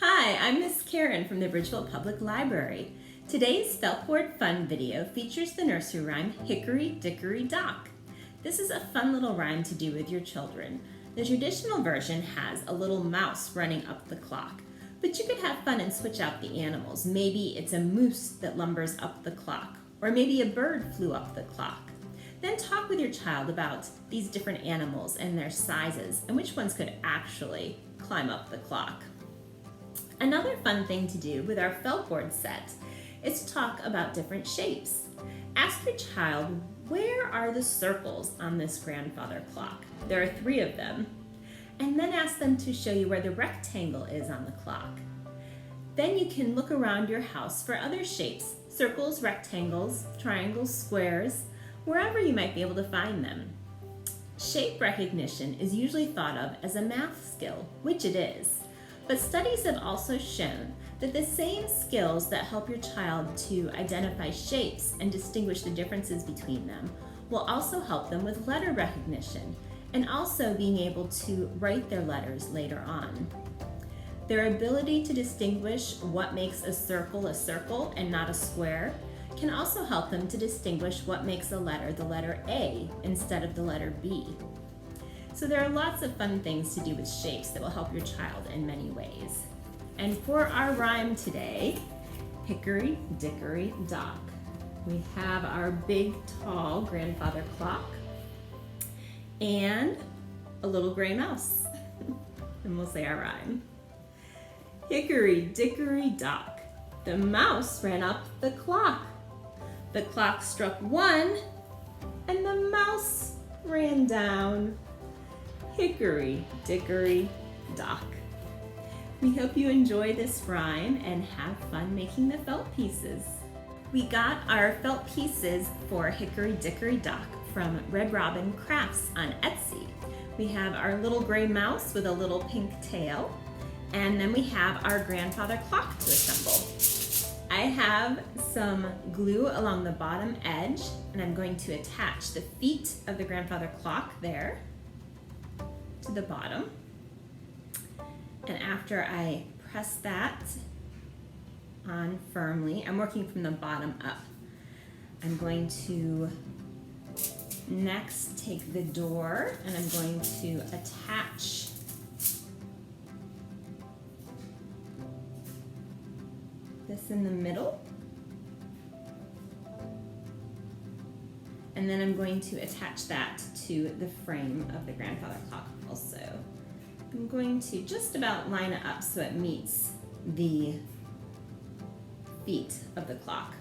Hi, I'm Miss Karen from the Bridgeville Public Library. Today's Feltboard Fun video features the nursery rhyme Hickory Dickory Dock. This is a fun little rhyme to do with your children. The traditional version has a little mouse running up the clock, but you could have fun and switch out the animals. Maybe it's a moose that lumbers up the clock, or maybe a bird flew up the clock. Then talk with your child about these different animals and their sizes and which ones could actually climb up the clock. Another fun thing to do with our Feltboard set is to talk about different shapes. Ask your child, where are the circles on this grandfather clock? There are 3 of them. And then ask them to show you where the rectangle is on the clock. Then you can look around your house for other shapes, circles, rectangles, triangles, squares, wherever you might be able to find them. Shape recognition is usually thought of as a math skill, which it is. But studies have also shown that the same skills that help your child to identify shapes and distinguish the differences between them will also help them with letter recognition and also being able to write their letters later on. Their ability to distinguish what makes a circle and not a square can also help them to distinguish what makes a letter the letter A instead of the letter B. So there are lots of fun things to do with shapes that will help your child in many ways. And for our rhyme today, Hickory Dickory Dock, we have our big, tall grandfather clock and a little gray mouse. And we'll say our rhyme. Hickory Dickory Dock, the mouse ran up the clock. The clock struck 1 and the mouse ran down. Hickory Dickory Dock. We hope you enjoy this rhyme and have fun making the felt pieces. We got our felt pieces for Hickory Dickory Dock from Red Robin Crafts on Etsy. We have our little gray mouse with a little pink tail, and then we have our grandfather clock to assemble. I have some glue along the bottom edge, and I'm going to attach the feet of the grandfather clock there to the bottom. And after I press that on firmly, I'm working from the bottom up. I'm going to next take the door and I'm going to attach this in the middle. And then I'm going to attach that to the frame of the grandfather clock also. I'm going to just about line it up so it meets the feet of the clock.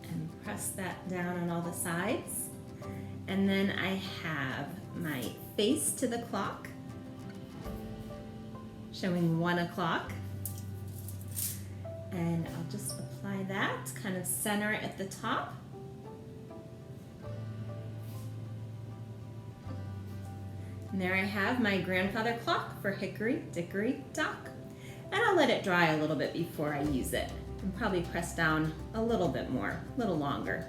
And press that down on all the sides. And then I have my face to the clock, showing 1 o'clock. And I'll just apply that, kind of center it at the top. And there I have my grandfather clock for Hickory Dickory Dock. And I'll let it dry a little bit before I use it. And probably press down a little bit more, a little longer.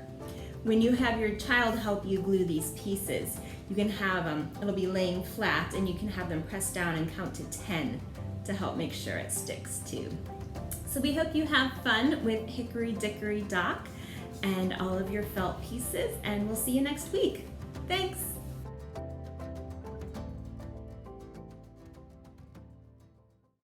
When you have your child help you glue these pieces, you can have them, it'll be laying flat, and you can have them press down and count to 10 to help make sure it sticks too. So we hope you have fun with Hickory Dickory Dock and all of your felt pieces, and we'll see you next week. Thanks.